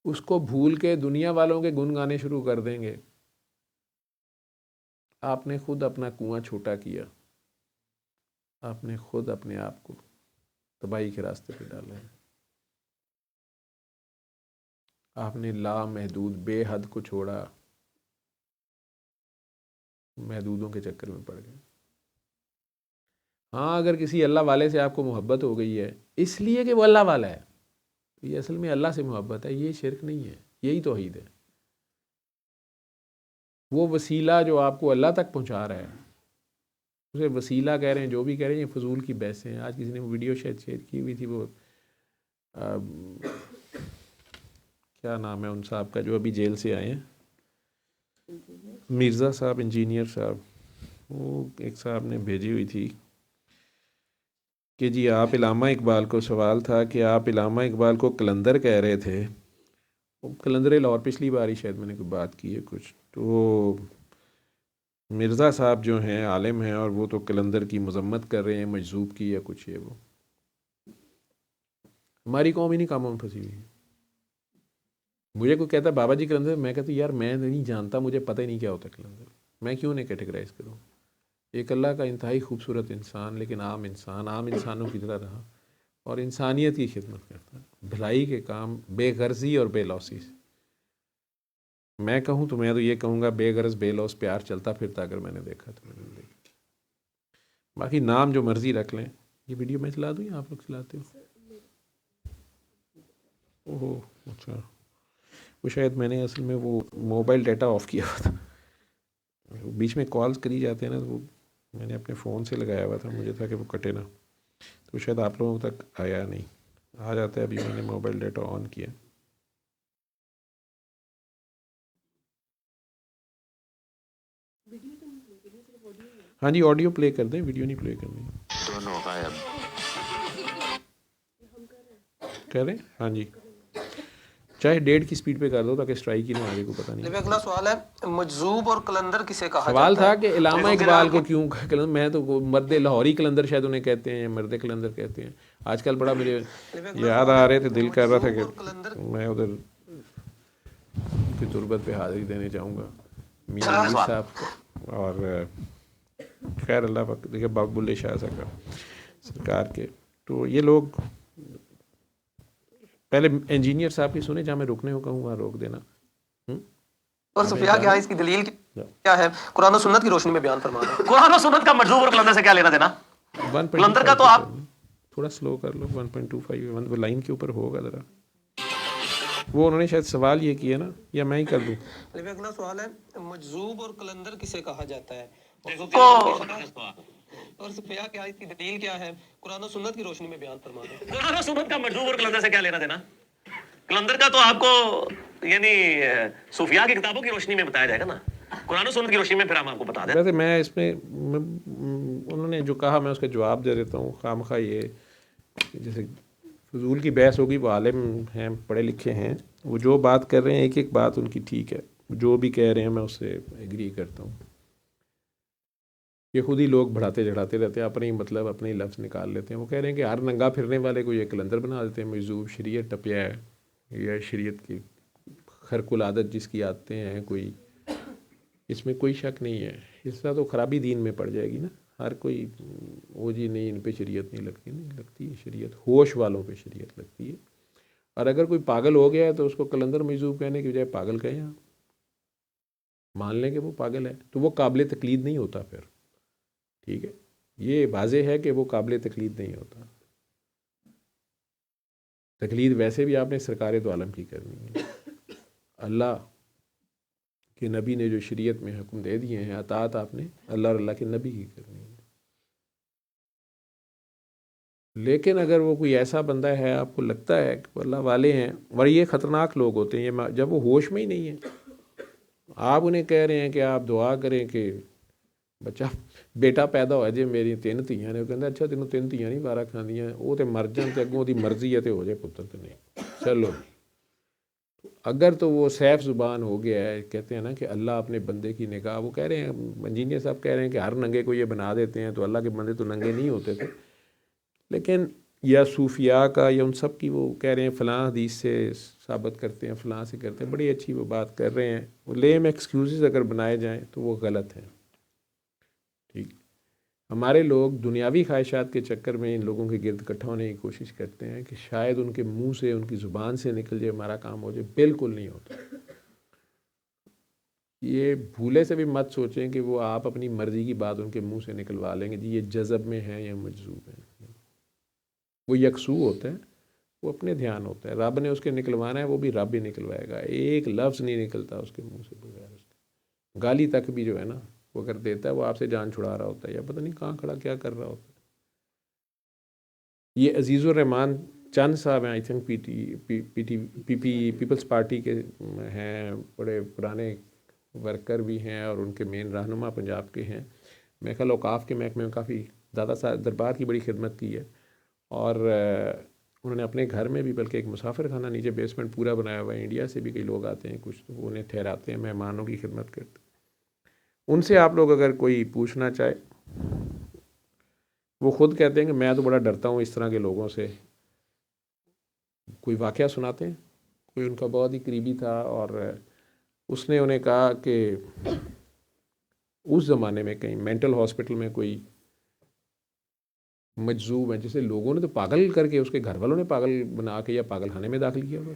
اس کو بھول کے دنیا والوں کے گن گانے شروع کر دیں گے، آپ نے خود اپنا کنواں چھوٹا کیا، آپ نے خود اپنے آپ کو تباہی کے راستے پہ ڈالا ہے، آپ نے لامحدود بے حد کو چھوڑا، محدودوں کے چکر میں پڑ گئے۔ ہاں اگر کسی اللہ والے سے آپ کو محبت ہو گئی ہے اس لیے کہ وہ اللہ والا ہے، یہ اصل میں اللہ سے محبت ہے، یہ شرک نہیں ہے، یہی توحید ہے۔ وہ وسیلہ جو آپ کو اللہ تک پہنچا رہا ہے اسے وسیلہ کہہ رہے ہیں، جو بھی کہہ رہے ہیں، یہ فضول کی بحثیں ہیں۔ آج کسی نے ویڈیو شیئر کی ہوئی تھی، وہ کیا نام ہے ان صاحب کا جو ابھی جیل سے آئے ہیں، مرزا صاحب، انجینئر صاحب، وہ ایک صاحب نے بھیجی ہوئی تھی کہ جی آپ علامہ اقبال کو، سوال تھا کہ آپ علامہ اقبال کو قلندر کہہ رہے تھے، وہ قلندر لاہور، پچھلی بار ہی شاید میں نے کوئی بات کی ہے کچھ، تو مرزا صاحب جو ہیں عالم ہیں اور وہ تو قلندر کی مذمت کر رہے ہیں، مجذوب کی یا کچھ ہے، وہ ہماری قوم انہیں کاموں میں پھنسی ہوئی ہے۔ مجھے کوئی کہتا ہے بابا جی قلندر، میں کہتا ہوں یار میں نہیں جانتا، مجھے پتہ ہی نہیں کیا ہوتا قلندر، میں کیوں نہیں کیٹیگرائز کروں؟ ایک اللہ کا انتہائی خوبصورت انسان، لیکن عام انسان، عام انسانوں کی طرح رہا اور انسانیت کی خدمت کرتا، بھلائی کے کام بے غرضی اور بے لوسی سے۔ میں کہوں تو میں تو یہ کہوں گا بے غرض بے لوس پیار چلتا پھرتا اگر میں نے دیکھا تو میں نے دیکھا۔ باقی نام جو مرضی رکھ لیں۔ یہ ویڈیو میں چلا دوں یا آپ لوگ چلاتے ہو؟ اوہ اچھا، وہ شاید میں نے اصل میں وہ موبائل ڈیٹا آف کیا ہوا تھا، بیچ میں کالز کری جاتے ہیں نا، تو وہ میں نے اپنے فون سے لگایا ہوا تھا، مجھے تھا کہ وہ کٹے نا، تو شاید آپ لوگوں تک آیا نہیں، آ جاتا ہے۔ ابھی میں نے موبائل ڈیٹا آن کیا۔ ہاں جی آڈیو پلے کر دیں، ویڈیو نہیں پلے کرنی۔ دونوں غائب کر رہے ہیں؟ ہاں جی، چاہے 1.5 کی سپیڈ پہ کر دو تاکہ اسٹرائک ہی نہ آگے کو پتہ نہیں۔ اگلا سوال ہے، مجذوب اور قلندر کسے کہا سوال جاتا تھا ہے؟ کہ علامہ اقبال کو کیوں قلندر، میں تو مرد لاہوری قلندر شاید انہیں کہتے ہیں، مرد قلندر کہتے ہیں۔ آج کل بڑا مجھے یاد آ رہے تھے، دل کر رہا تھا کہ میں ادھر کی تربت پہ حاضری دینے جاؤں گا میاں علی صاحب کو، اور خیر اللہ پاک دیکھے باب بلے شاہ صاحب سرکار کے، تو یہ لوگ پہلے انجینئر صاحب کی سنیں، جہاں میں رکنے کو کہوں وہاں روک دینا۔ اور صفیہ کیا ہے، اس کی دلیل کیا ہے؟ قرآن و سنت کی روشنی میں بیان فرما دیں۔ قرآن و سنت کا مجذوب اور قلندر سے کیا لینا دینا؟ 1.25 کا تو آپ تھوڑا سلو کر لو، 1.25 وہ لائن کے اوپر ہوگا ذرا۔ وہ انہوں نے شاید سوال یہ کیا نا، یا میں ہی کر دوں؟ اگلا سوال ہے، مجذوب اور قلندر کسے کہا جاتا ہے؟ اور صفیہ کیا اس کی دلیل کیا ہے؟ قرآن و سنت کی روشنی میں بیان فرما دیں۔ قرآن و سنت کا مجذوب اور قلندر سے کیا لینا دینا؟ قلندر کا تو آپ کو یعنی صوفیاء کی کتابوں کی روشنی میں بتایا جائے گا نا، قرآن و سنت کی روشنی میں پھر ہم آپ کو بتا دیں۔ ویسے میں اس میں انہوں نے جو کہا میں اس کا جواب دے دیتا ہوں، خواہ مخواہ یہ جیسے فضول کی بحث ہوگی، وہ عالم ہیں، پڑھے لکھے ہیں، وہ جو بات کر رہے ہیں ایک ایک بات ان کی ٹھیک ہے، جو بھی کہہ رہے ہیں میں اس سے ایگری کرتا ہوں۔ یہ خود ہی لوگ بڑھاتے چڑھاتے رہتے ہیں، اپنے ہی مطلب اپنے ہی لفظ نکال لیتے ہیں۔ وہ کہہ رہے ہیں کہ ہر ننگا پھرنے والے کو یہ قلندر بنا دیتے ہیں، مجذوب، شریعت ٹپیا ہے، یا شریعت کی خرق العادت جس کی عادتیں ہیں کوئی، اس میں کوئی شک نہیں ہے۔ اس طرح تو خرابی دین میں پڑ جائے گی نا، ہر کوئی وہ جی نہیں ان پہ شریعت نہیں لگتی، نہیں لگتی ہے شریعت، ہوش والوں پہ شریعت لگتی ہے۔ اور اگر کوئی پاگل ہو گیا ہے تو اس کو قلندر مجذوب کہنے کی بجائے پاگل کہیں، آپ مان لیں کہ وہ پاگل ہے تو وہ قابل تقلید نہیں ہوتا پھر، ٹھیک ہے؟ یہ واضح ہے کہ وہ قابل تقلید نہیں ہوتا۔ تقلید ویسے بھی آپ نے سرکار دو عالم کی کرنی ہے، اللہ کہ نبی نے جو شریعت میں حکم دے دیے ہیں، اطاعت آپ نے اللہ اور اللہ کے نبی کی کرنی ہے۔ لیکن اگر وہ کوئی ایسا بندہ ہے آپ کو لگتا ہے کہ وہ اللہ والے ہیں، اور یہ خطرناک لوگ ہوتے ہیں یہ جب وہ ہوش میں ہی نہیں ہیں، آپ انہیں کہہ رہے ہیں کہ آپ دعا کریں کہ بچہ بیٹا پیدا ہو جائے، میری 3 ਧੀਆਂ نے، وہ کہتے اچھا تینوں 3 ਧੀਆਂ نہیں 12 کھاندیاں، وہ تو مر جان تے اگوں دی مرضی ہے تے ہو جائے پتر، تو نہیں چلو۔ اگر تو وہ سیف زبان ہو گیا ہے، کہتے ہیں نا کہ اللہ اپنے بندے کی نگاہ، وہ کہہ رہے ہیں انجینئر صاحب کہہ رہے ہیں کہ ہر ننگے کو یہ بنا دیتے ہیں، تو اللہ کے بندے تو ننگے نہیں ہوتے تھے، لیکن یا صوفیاء کا یا ان سب کی وہ کہہ رہے ہیں فلاں حدیث سے ثابت کرتے ہیں، فلاں سے کرتے ہیں، بڑی اچھی وہ بات کر رہے ہیں، وہ لیم ایکسکیوزز اگر بنائے جائیں تو وہ غلط ہیں. ٹھیک. ہمارے لوگ دنیاوی خواہشات کے چکر میں ان لوگوں کے گرد اکٹھا ہونے کی کوشش کرتے ہیں کہ شاید ان کے منہ سے، ان کی زبان سے نکل جائے ہمارا کام ہو جائے. بالکل نہیں ہوتا. یہ بھولے سے بھی مت سوچیں کہ وہ آپ اپنی مرضی کی بات ان کے منہ سے نکلوا لیں گے جی یہ جذب میں ہیں یا مجذوب ہیں. وہ یکسو ہوتا ہے، وہ اپنے دھیان ہوتا ہے. رب نے اس کے نکلوانا ہے، وہ بھی رب ہی نکلوائے گا. ایک لفظ نہیں نکلتا اس کے منہ سے بغیر اس کے. گالی تک بھی جو ہے نا وہ اگر دیتا ہے وہ آپ سے جان چھڑا رہا ہوتا ہے یا پتہ نہیں کہاں کھڑا کیا کر رہا ہوتا ہے. یہ عزیز الرحمان چند صاحب ہیں، آئی تھنک پیپلز پارٹی کے ہیں، بڑے پرانے ورکر بھی ہیں اور ان کے مین رہنما پنجاب کے ہیں. میرے خیال اوقاف کے محکمے میں کافی دادا صاحب دربار کی بڑی خدمت کی ہے. اور انہوں نے اپنے گھر میں بھی بلکہ ایک مسافر خانہ نیچے بیسمنٹ پورا بنایا ہوا ہے. انڈیا سے بھی کئی لوگ آتے ہیں، کچھ تو انہیں ٹھہراتے ہیں، مہمانوں کی خدمت کرتے ہیں. ان سے آپ لوگ اگر کوئی پوچھنا چاہے، وہ خود کہتے ہیں کہ میں تو بڑا ڈرتا ہوں اس طرح کے لوگوں سے. کوئی واقعہ سناتے ہیں، کوئی ان کا بہت ہی قریبی تھا اور اس نے انہیں کہا کہ اس زمانے میں کہیں مینٹل ہاسپٹل میں کوئی مجذوب ہیں جسے لوگوں نے تو پاگل کر کے، اس کے گھر والوں نے پاگل بنا کے یا پاگل خانے میں داخل کیا ہوا،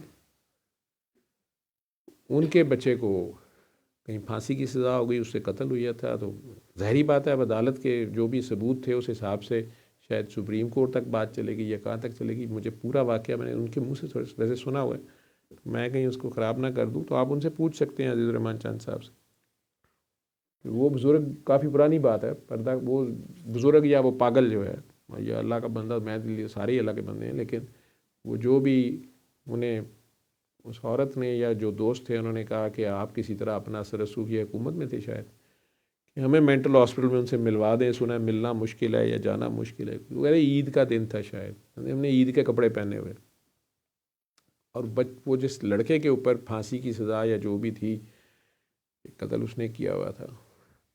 ان کے بچے کو کہیں پھانسی کی سزا ہو گئی، اس سے قتل ہوا تھا. تو ظاہری بات ہے اب عدالت کے جو بھی ثبوت تھے اس حساب سے شاید سپریم کورٹ تک بات چلے گی یا کہاں تک چلے گی. مجھے پورا واقعہ میں نے ان کے منہ سے ویسے سنا ہوا ہے، میں کہیں اس کو خراب نہ کر دوں. تو آپ ان سے پوچھ سکتے ہیں عزیز الرحمان چاند صاحب سے. وہ بزرگ کافی پرانی بات ہے، پردہ وہ بزرگ یا وہ پاگل جو ہے یا اللہ کا بندہ، میں سارے اللہ کے بندے ہیں، لیکن وہ جو بھی انہیں اس عورت نے یا جو دوست تھے انہوں نے کہا کہ آپ کسی طرح اپنا اثر رسوخ یہ حکومت میں تھے شاید کہ ہمیں مینٹل ہاسپٹل میں ان سے ملوا دیں. سنا ہے ملنا مشکل ہے یا جانا مشکل ہے. وہ عید کا دن تھا شاید، ہم نے عید کے کپڑے پہنے ہوئے، اور وہ جس لڑکے کے اوپر پھانسی کی سزا یا جو بھی تھی، قتل اس نے کیا ہوا تھا،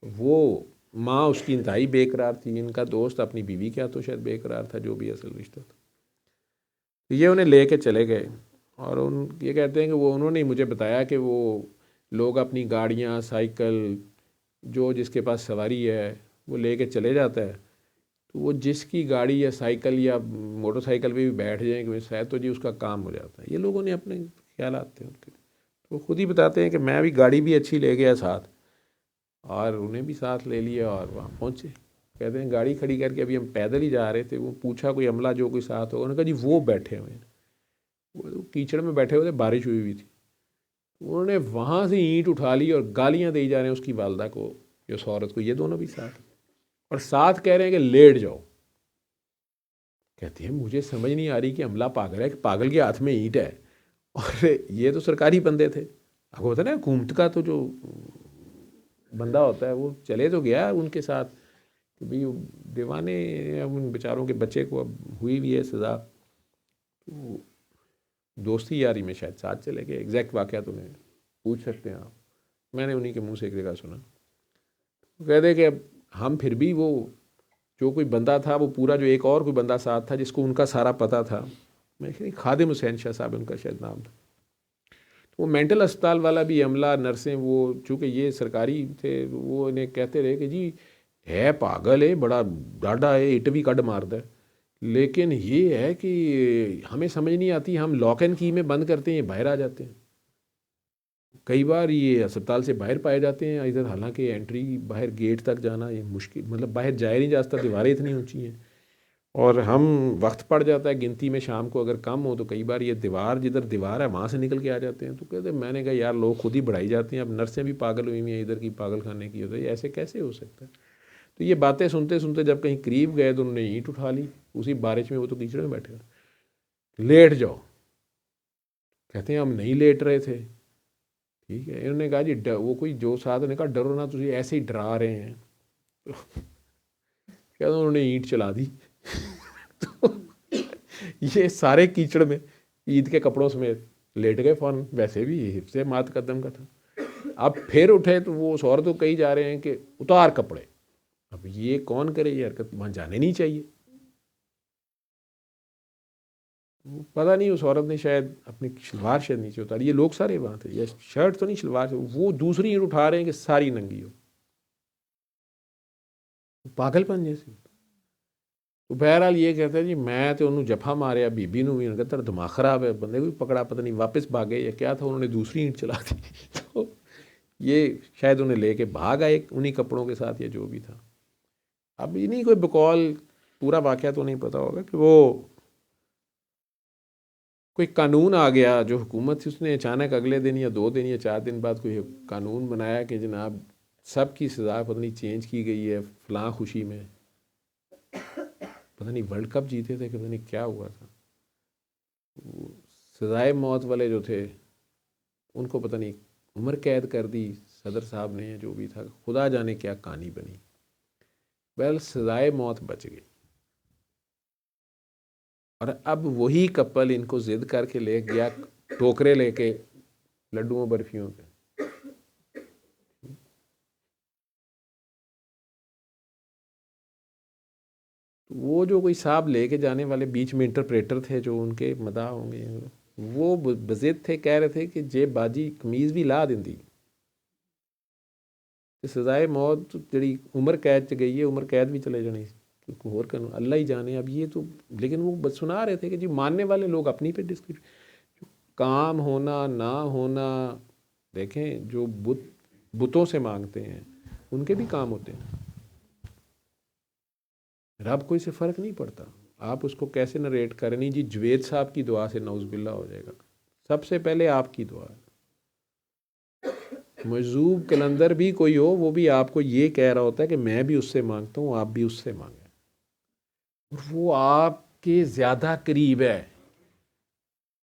وہ ماں اس کی انتہائی بے قرار تھی. ان کا دوست اپنی بیوی کے ہاتھوں شاید بے قرار تھا، جو بھی اصل رشتہ تھا. یہ انہیں لے کے چلے گئے اور یہ کہتے ہیں کہ وہ انہوں نے مجھے بتایا کہ وہ لوگ اپنی گاڑیاں، سائیکل، جو جس کے پاس سواری ہے وہ لے کے چلے جاتا ہے. تو وہ جس کی گاڑی یا سائیکل یا موٹر سائیکل پہ بھی بیٹھ جائیں کہ شاید تو جی اس کا کام ہو جاتا ہے. یہ لوگوں نے اپنے خیالات تھے ان کے. وہ خود ہی بتاتے ہیں کہ میں بھی گاڑی بھی اچھی لے گیا ساتھ اور انہیں بھی ساتھ لے لیا اور وہاں پہنچے. کہتے ہیں گاڑی کھڑی کر کے ابھی ہم پیدل ہی جا رہے تھے، وہ پوچھا کوئی عملہ جو کوئی ساتھ ہوگا، انہوں نے کہا جی وہ بیٹھے ہوئے ہیں. وہ کیچڑ میں بیٹھے ہوئے تھے، بارش ہوئی ہوئی تھی. انہوں نے وہاں سے اینٹ اٹھا لی اور گالیاں دی جا رہے ہیں اس کی والدہ کو، اس عورت کو، یہ دونوں بھی ساتھ، اور ساتھ کہہ رہے ہیں کہ لیٹ جاؤ. کہتے ہیں مجھے سمجھ نہیں آ رہی کہ عملہ پاگل ہے کہ پاگل کے ہاتھ میں اینٹ ہے، اور یہ تو سرکاری بندے تھے. اب ہوتا ہے نا حکومت کا تو جو بندہ ہوتا ہے وہ چلے تو گیا ان کے ساتھ کہ بھئی دیوانے، اب ان بیچاروں کے بچے کو اب ہوئی بھی ہے سزا، تو دوستی یاری میں شاید ساتھ چلے گئے. ایگزیکٹ واقعہ تو نہیں پوچھ سکتے ہیں آپ، میں نے انہی کے منہ سے ایک جگہ سنا. کہتے کہ اب ہم پھر بھی وہ جو کوئی بندہ تھا وہ پورا، جو ایک اور کوئی بندہ ساتھ تھا جس کو ان کا سارا پتہ تھا، میں خادم حسین شاہ صاحب ان کا شاید نام تھا، وہ مینٹل اسپتال والا بھی عملہ، نرسیں، وہ چونکہ یہ سرکاری تھے وہ انہیں کہتے رہے کہ جی ہے پاگل ہے، بڑا ڈاڈا ہے، اٹ بھی کڈ مارتا ہے، لیکن یہ ہے کہ ہمیں سمجھ نہیں آتی، ہم لاک اینڈ کی میں بند کرتے ہیں یہ باہر آ جاتے ہیں. کئی بار یہ اسپتال سے باہر پائے جاتے ہیں ادھر، حالانکہ انٹری باہر گیٹ تک جانا یہ مشکل، مطلب باہر جایا نہیں جاتا، دیواریں اتنی اونچی ہیں اور ہم وقت پڑ جاتا ہے گنتی میں، شام کو اگر کم ہو تو کئی بار یہ دیوار، جدھر دیوار ہے وہاں سے نکل کے آ جاتے ہیں. تو کہتے ہیں، میں نے کہا یار لوگ خود ہی بڑھائی جاتے ہیں، اب نرسیں بھی پاگل ہوئی ہیں ادھر کی پاگل خانے کی، ہوتا ہے ایسے کیسے ہو سکتا ہے. تو یہ باتیں سنتے سنتے جب کہیں قریب گئے تو انہوں نے اینٹ اٹھا لی اسی بارش میں، وہ تو کیچڑ میں بیٹھے ہوئے، لیٹ جاؤ. کہتے ہیں ہم نہیں لیٹ رہے تھے. ٹھیک ہے، انہوں نے کہا جی وہ کوئی جو ساتھ نے کہا ڈرو نا، تجھے ایسے ہی ڈرا رہے ہیں. کہتے ہیں انہوں نے اینٹ چلا دی. تو یہ سارے کیچڑ میں عید کے کپڑوں سمیت لیٹ گئے فوراً، ویسے بھی حفظ مات قدم کا تھا. اب پھر اٹھے تو وہ اس عورت کو کہی جا رہے ہیں کہ اتار کپڑے. اب یہ کون کرے یہ حرکت، وہاں جانے نہیں چاہیے. پتہ نہیں اس عورت نے شاید اپنی شلوار شاید نیچے اتاری، یہ لوگ سارے وہاں تھے، یا شرٹ تو نہیں شلوار سے، وہ دوسری اینٹ اٹھا رہے ہیں کہ ساری ننگی ہو، پاگل پن جیسی۔ تو بہرحال یہ کہتا ہے جی میں تو انہوں جفا ماریا بیبی نو بھی، انہوں کہتا دماغ خراب ہے، بندے کو بھی پکڑا، پتہ نہیں واپس بھاگے یا کیا تھا، انہوں نے دوسری اینٹ چلا دی تو یہ شاید انہیں لے کے بھاگ آئے انہی کپڑوں کے ساتھ یا جو بھی تھا۔ اب یہ نہیں کوئی بقول پورا واقعہ تو نہیں پتہ ہوگا کہ وہ کوئی قانون آ گیا جو حکومت تھی، اس نے اچانک اگلے دن یا 2 دن یا 4 دن بعد کوئی قانون بنایا کہ جناب سب کی سزا پتہ نہیں چینج کی گئی ہے فلاں خوشی میں، پتہ نہیں ورلڈ کپ جیتے تھے کہ پتہ نہیں کیا ہوا تھا، سزائے موت والے جو تھے ان کو پتہ نہیں عمر قید کر دی صدر صاحب نے، جو بھی تھا خدا جانے کیا کہانی بنی، بہرحال سزائے موت بچ گئی۔ اور اب وہی کپل ان کو ضد کر کے لے گیا ٹوکرے لے کے لڈوؤں برفیوں کے، وہ جو کوئی صاحب لے کے جانے والے بیچ میں انٹرپریٹر تھے جو ان کے مداح ہوں گے، وہ بضد تھے، کہہ رہے تھے کہ جے باجی قمیض بھی لا دیں سزائے موت جڑی عمر قید چ گئی ہے، عمر قید بھی چلے جانی، اور کرنا اللہ ہی جانے۔ اب یہ تو لیکن وہ بس سنا رہے تھے کہ جی ماننے والے لوگ اپنی پہ ڈسکرپشن، کام ہونا نہ ہونا، دیکھیں جو بتوں سے مانگتے ہیں ان کے بھی کام ہوتے ہیں، رب کو اس سے فرق نہیں پڑتا، آپ اس کو کیسے نریٹ کریں، نہیں جی جوید صاحب کی دعا سے نعوذ باللہ ہو جائے گا، سب سے پہلے آپ کی دعا ہے۔ مجذوب کلندر بھی کوئی ہو وہ بھی آپ کو یہ کہہ رہا ہوتا ہے کہ میں بھی اس سے مانگتا ہوں، آپ بھی اس سے مانگیں، اور وہ آپ کے زیادہ قریب ہے۔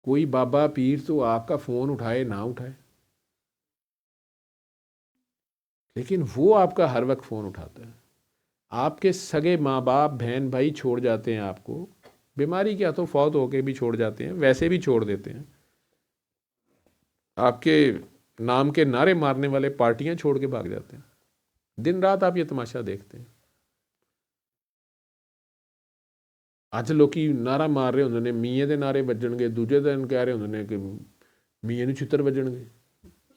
کوئی بابا پیر تو آپ کا فون اٹھائے نہ اٹھائے، لیکن وہ آپ کا ہر وقت فون اٹھاتا ہے۔ آپ کے سگے ماں باپ بہن بھائی چھوڑ جاتے ہیں آپ کو، بیماری کیا تو فوت ہو کے بھی چھوڑ جاتے ہیں، ویسے بھی چھوڑ دیتے ہیں، آپ کے نام کے نعرے مارنے والے پارٹیاں چھوڑ کے بھاگ جاتے ہیں، دن رات آپ یہ تماشا دیکھتے ہیں۔ ਅੱਜ ਲੋਕੀ ਨਾਰਾ ਮਾਰ ਰਹੇ ਹੁੰਦੇ ਨੇ ਮੀਆਂ ਦੇ ਨਾਰੇ ਵੱਜਣਗੇ, ਦੂਜੇ ਦਿਨ ਕਹਿ ਰਹੇ ਹੁੰਦੇ ਨੇ کہ میاں ਨੂੰ ਛਿੱਤਰ ਵੱਜਣਗੇ۔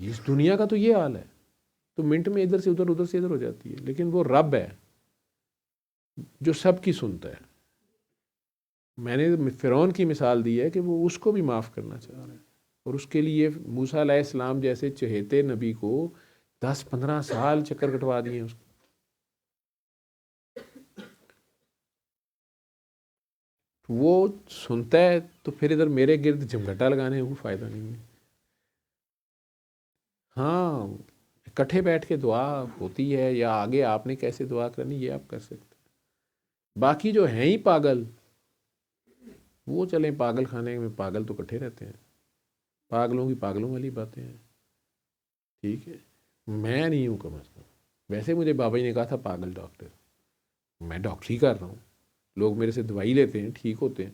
اس دنیا کا تو یہ حال ہے، تو منٹ میں ادھر سے ادھر ادھر سے ادھر ہو جاتی ہے، لیکن وہ رب ہے جو سب کی سنتا ہے۔ میں نے فرعون کی مثال دی ہے کہ وہ اس کو بھی معاف کرنا چاہ رہا ہے، اور اس کے لیے موسیٰ علیہ السلام جیسے چہیتے نبی کو 10-15 سال چکر کٹوا دیے ہیں اس کو۔ وہ سنتا ہے تو پھر ادھر میرے گرد جھمگھٹا لگانے کو فائدہ نہیں ہے۔ ہاں اکٹھے بیٹھ کے دعا ہوتی ہے، یا آگے آپ نے کیسے دعا کرنی یہ آپ کر سکتے ہیں۔ باقی جو ہیں ہی پاگل، وہ چلیں پاگل خانے میں، پاگل تو اکٹھے رہتے ہیں، پاگلوں کی پاگلوں والی باتیں ہیں، ٹھیک ہے۔ میں نہیں ہوں کم از کم، ویسے مجھے بابا جی نے کہا تھا پاگل ڈاکٹر، میں ڈاکٹری کر رہا ہوں، لوگ میرے سے دوائی لیتے ہیں ٹھیک ہوتے ہیں،